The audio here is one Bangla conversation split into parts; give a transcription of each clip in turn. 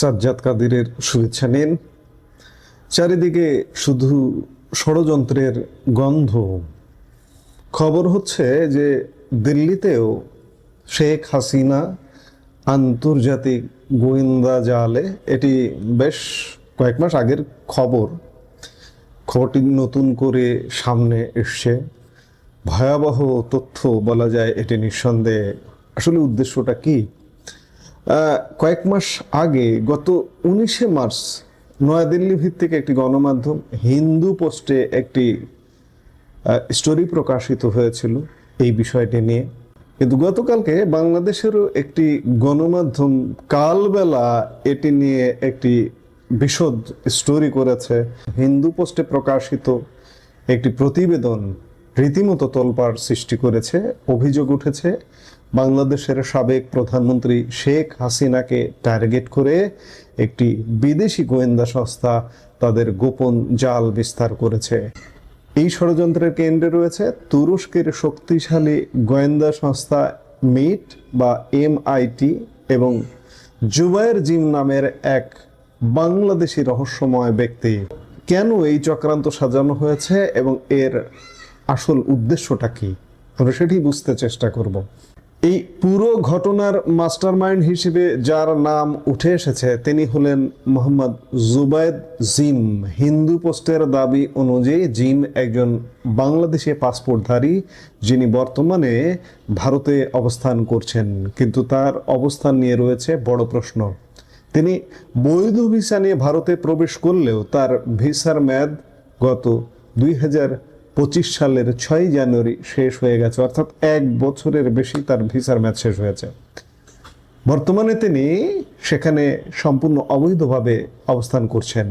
সাজ্জাদ কাদিরের শুভেচ্ছা নিন। চারিদিকে শুধু ষড়যন্ত্রের গন্ধ। খবর হচ্ছে যে দিল্লিতেও শেখ হাসিনা আন্তর্জাতিক গোয়েন্দা জালে, এটি বেশ কয়েক মাস আগের খবরটি নতুন করে সামনে এসছে। ভয়াবহ তথ্য বলা যায় এটি নিঃসন্দেহে। আসলে উদ্দেশ্যটা কি? কয়েক মাস আগে গত 19শে মার্চ নয়াদিল্লি ভিত্তিক একটি গণমাধ্যম হিন্দু পোস্টে একটি স্টোরি প্রকাশিত হয়েছিল এই বিষয়টি নিয়ে। কিন্তু গতকালকে বাংলাদেশেরও একটি গণমাধ্যম কালবেলা এটি নিয়ে একটি বিশদ স্টোরি করেছে। হিন্দু পোস্টে প্রকাশিত একটি প্রতিবেদন রীতিমতো তোলপাড় সৃষ্টি করেছে। অভিযোগ উঠেছে বাংলাদেশের সাবেক প্রধানমন্ত্রী শেখ হাসিনাকে টার্গেট করে একটি বিদেশি গোয়েন্দা সংস্থা তাদের গোপন জাল বিস্তার করেছে। এই ষড়যন্ত্রের কেন্দ্রে রয়েছে তুরস্কের শক্তিশালী গোয়েন্দা সংস্থা মিট বা MIT এবং জুবায়ের জিম নামের এক বাংলাদেশি রহস্যময় ব্যক্তি। কেন এই চক্রান্ত সাজানো হয়েছে এবং এর আসল উদ্দেশ্যটা কি, আমরা সেটি বুঝতে চেষ্টা করব। এই পুরো ঘটনার মাস্টারমাইন্ড হিসেবে যার নাম উঠে এসেছে তিনি হলেন মোহাম্মদ জুবায়েদ জিম। হিন্দু পোস্টের দাবি অনুযায়ী জিম একজন বাংলাদেশি পাসপোর্টধারী, যিনি বর্তমানে ভারতে অবস্থান করছেন। কিন্তু তার অবস্থান নিয়ে রয়েছে বড় প্রশ্ন। তিনি বৈধ ভিসা নিয়ে ভারতে প্রবেশ করলেও তার ভিসার মেয়াদ গত 2025 সালের 6 জানুয়ারি শেষ হয়ে গেছে, অর্থাৎ 1 বছরের বেশি তার ভিসার মেয়াদ শেষ হয়েছে। বর্তমানে তিনি সেখানে সম্পূর্ণ অবৈধভাবে অবস্থান করছেন।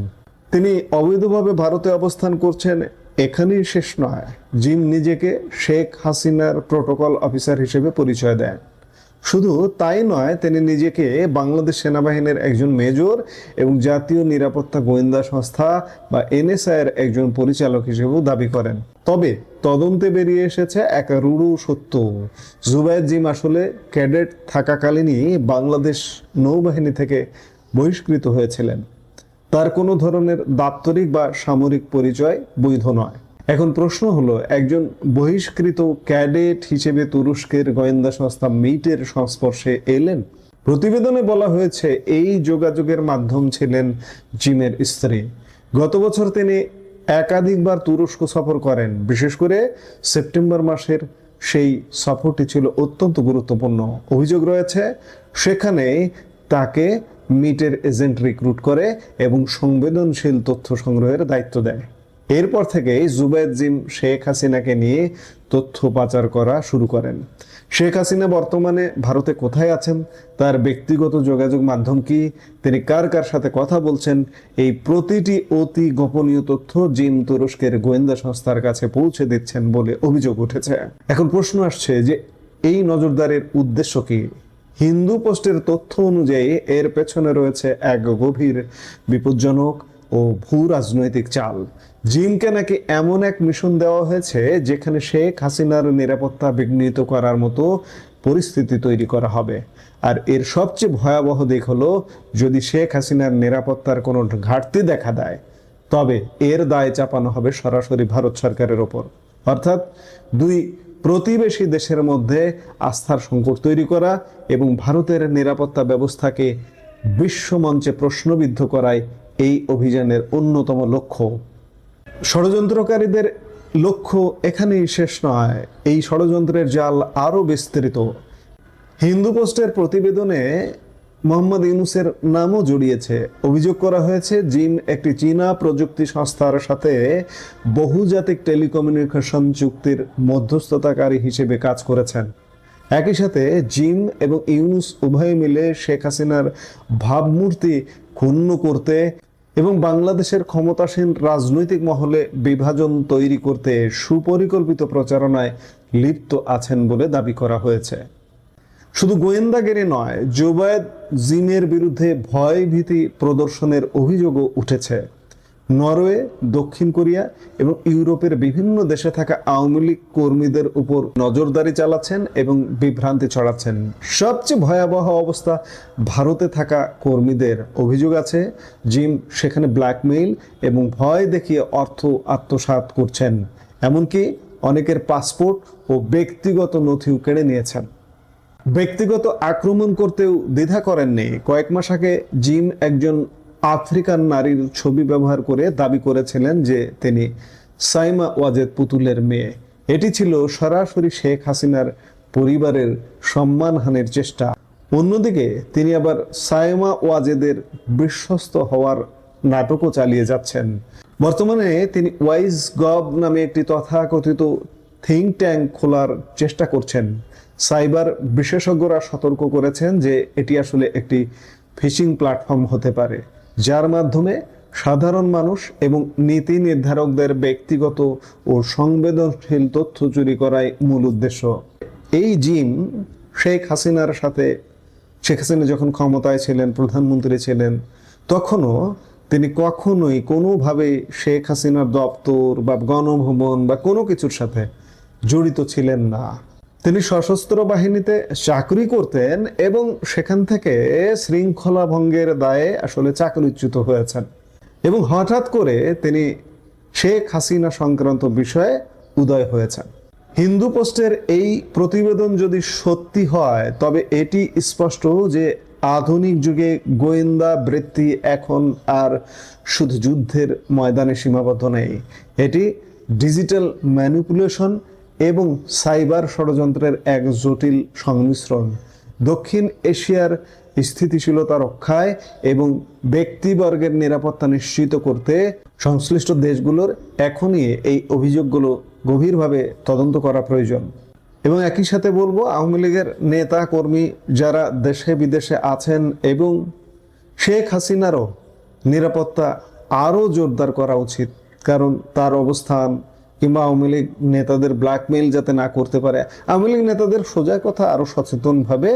তিনি অবৈধভাবে ভারতে অবস্থান করছেন, এখানেই শেষ নয়। জিম নিজেকে শেখ হাসিনার প্রোটোকল অফিসার হিসেবে পরিচয় দেন। শুধু তাই নয়, তিনি নিজেকে বাংলাদেশ সেনাবাহিনীর একজন মেজর এবং জাতীয় নিরাপত্তা গোয়েন্দা সংস্থা বা NSI এর একজন পরিচালক হিসেবেও দাবি করেন। তবে তদন্তে বেরিয়ে এসেছে এক রূঢ় সত্য। জুবায়েদ জিম আসলে ক্যাডেট থাকাকালীনই বাংলাদেশ নৌবাহিনী থেকে বহিষ্কৃত হয়েছিলেন। তার কোনো ধরনের দাপ্তরিক বা সামরিক পরিচয় বৈধ নয়। এখন প্রশ্ন হলো, একজন বহিষ্কৃত ক্যাডেট হিসেবে তুরস্কের গোয়েন্দা সংস্থা মিটের সংস্পর্শে এলেন? প্রতিবেদনে বলা হয়েছে এই যোগাযোগের মাধ্যম ছিলেন জিমের স্ত্রী। গত বছর তিনি একাধিকবার তুরস্ক সফর করেন। বিশেষ করে সেপ্টেম্বর মাসের সেই সফরটি ছিল অত্যন্ত গুরুত্বপূর্ণ। অভিযোগ রয়েছে সেখানে তাকে মিটের এজেন্ট রিক্রুট করে এবং সংবেদনশীল তথ্য সংগ্রহের দায়িত্ব দেয়। এরপর থেকে জুবায়েদ জিম শেখ হাসিনাকে নিয়ে তথ্য পাচার করা শুরু করেন। শেখ হাসিনা বর্তমানে ভারতে কোথায় আছেন, তার ব্যক্তিগত যোগাযোগ মাধ্যম কি, তিনি কার কার সাথে কথা বলছেন, এই প্রতিটি অতি গোপনীয় তথ্য জিম তুরস্কের গোয়েন্দা সংস্থার কাছে পৌঁছে দিচ্ছেন বলে অভিযোগ উঠেছে। এখন প্রশ্ন আসছে যে এই নজরদারির উদ্দেশ্য কি? হিন্দু পোস্টের তথ্য অনুযায়ী এর পেছনে রয়েছে এক গভীর, বিপজ্জনক ও ভূ রাজনৈতিক চাল। জিমকে নাকি এমন এক মিশন দেওয়া হয়েছে যেখানে শেখ হাসিনার নিরাপত্তা বিঘ্নিত করার মতো পরিস্থিতি তৈরি করা হবে। আর এর সবচেয়ে ভয়াবহ দিক হলো, যদি শেখ হাসিনার নিরাপত্তার কোনো ঘাটতি দেখা দেয় তবে এর দায় চাপানো হবে সরাসরি ভারত সরকারের ওপর। অর্থাৎ দুই প্রতিবেশী দেশের মধ্যে আস্থার সংকট তৈরি করা এবং ভারতের নিরাপত্তা ব্যবস্থাকে বিশ্বমঞ্চে প্রশ্নবিদ্ধ করাই এই অভিযানের অন্যতম লক্ষ্য। ষড়যন্ত্রকারীদের লক্ষ্য এখানেই শেষ নয়, এই ষড়যন্ত্রের জাল আরও বিস্তৃত। হিন্দু পোস্টের প্রতিবেদনে মোহাম্মদ ইউনুসের নামও জড়িয়েছে। অভিযোগ করা হয়েছে জিম একটি চীনা প্রযুক্তি সংস্থার সাথে বহুজাতিক টেলিকমিউনিকেশন চুক্তির মধ্যস্থতাকারী হিসেবে কাজ করেছেন। একই সাথে জিম এবং ইউনুস উভয়ে মিলে শেখ হাসিনার ভাবমূর্তি ক্ষুণ্ণ করতে এবং বাংলাদেশের ক্ষমতাসীন রাজনৈতিক মহলে বিভাজন তৈরি করতে সুপরিকল্পিত প্রচারণায় লিপ্ত আছেন বলে দাবি করা হয়েছে। শুধু গোয়েন্দাগিরি নয়, জুবায়েদ জিমের বিরুদ্ধে ভয়ভীতি প্রদর্শনের অভিযোগও উঠেছে। নরওয়ে, দক্ষিণ কোরিয়া এবং ইউরোপের বিভিন্ন দেশে থাকা আওয়ামী লীগ কর্মীদের উপর নজরদারি চালাচ্ছেন এবং বিভ্রান্তি ছড়াচ্ছেন। সবচেয়ে ভয়াবহ অবস্থা ভারতে থাকা কর্মীদের। অভিযোগ আছে জিম সেখানে ব্ল্যাকমেইল এবং ভয় দেখিয়ে অর্থ আত্মসাৎ করছেন, এমনকি অনেকের পাসপোর্ট ও ব্যক্তিগত নথিও কেড়ে নিয়েছেন। ব্যক্তিগত আক্রমণ করতেও দ্বিধা করেননি। কয়েক মাস আগে জিম একজন আফ্রিকান নারীর ছবি ব্যবহার করে দাবি করেছিলেন যে তিনি সাইমা ওয়াজেদ পুতুলের মেয়ে। এটি ছিল সরাসরি শেখ হাসিনার পরিবারের সম্মানহানির চেষ্টা। অন্যদিকে তিনি আবার সাইমা ওয়াজেদের বিশ্বস্ত হওয়ার নাটকও চালিয়ে যাচ্ছেন। বর্তমানে তিনি ওয়াইজ গভ নামে একটি তথাকথিত থিঙ্ক ট্যাঙ্ক খোলার চেষ্টা করছেন। সাইবার বিশেষজ্ঞরা সতর্ক করেছেন যে এটি আসলে একটি ফিশিং প্ল্যাটফর্ম হতে পারে, যার মাধ্যমে সাধারণ মানুষ এবং নীতি নির্ধারকদের ব্যক্তিগত ও সংবেদনশীল তথ্য চুরি করাই মূল উদ্দেশ্য। এই জিম শেখ হাসিনার সাথে, শেখ হাসিনা যখন ক্ষমতায় ছিলেন, প্রধানমন্ত্রী ছিলেন, তখনও তিনি কখনোই কোনোভাবে শেখ হাসিনার দপ্তর বা গণভবন বা কোনো কিছুর সাথে জড়িত ছিলেন না। তিনি সশস্ত্র বাহিনীতে চাকরি করতেন এবং সেখান থেকে শৃঙ্খলা ভঙ্গের দায়ে আসলে চাকরিচ্যুত হয়েছেন এবং হঠাৎ করে তিনি শেখ হাসিনা সংক্রান্ত বিষয়ে উদয় হয়েছেন। হিন্দু পোস্টের এই প্রতিবেদন যদি সত্যি হয় তবে এটি স্পষ্ট যে আধুনিক যুগে গোয়েন্দা বৃত্তি এখন আর শুধু যুদ্ধের ময়দানে সীমাবদ্ধ নেই। এটি ডিজিটাল ম্যানিপুলেশন এবং সাইবার ষড়যন্ত্রের এক জটিল সংমিশ্রণ। দক্ষিণ এশিয়ার স্থিতিশীলতা রক্ষায় এবং ব্যক্তিবর্গের নিরাপত্তা নিশ্চিত করতে সংশ্লিষ্ট দেশগুলোর এখনই এই অভিযোগগুলো গভীরভাবে তদন্ত করা প্রয়োজন। এবং একই সাথে বলবো, আওয়ামী লীগের নেতা কর্মী যারা দেশে বিদেশে আছেন এবং শেখ হাসিনারও নিরাপত্তা আরও জোরদার করা উচিত, কারণ তার অবস্থান কিংবা আওয়ামী লীগ নেতাদের ব্ল্যাকমেইল যাতে না করতে পারে। আওয়ামী লীগ নেতাদের সোজা কথা আরও সচেতনভাবে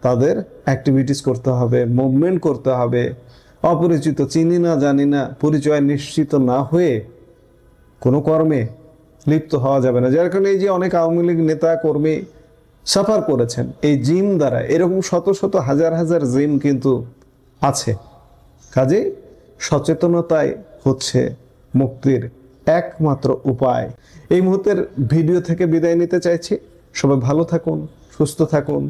তাদের অ্যাক্টিভিটিস করতে হবে, মুভমেন্ট করতে হবে। অপরিচিত, চিনি না জানি না, পরিচয় নিশ্চিত না হয়ে কোনো কর্মে লিপ্ত হওয়া যাবে না। যার কারণে এই যে অনেক আওয়ামী লীগ নেতা কর্মী সাফার করেছেন এই জিম দ্বারা, এরকম শত শত হাজার হাজার জিম কিন্তু আছে। কাজেই সচেতনতাই হচ্ছে মুক্তির একমাত্র উপায়। এই মুহূর্তের ভিডিও থেকে বিদায় নিতে চাইছি। সবাই ভালো থাকুন, সুস্থ থাকুন।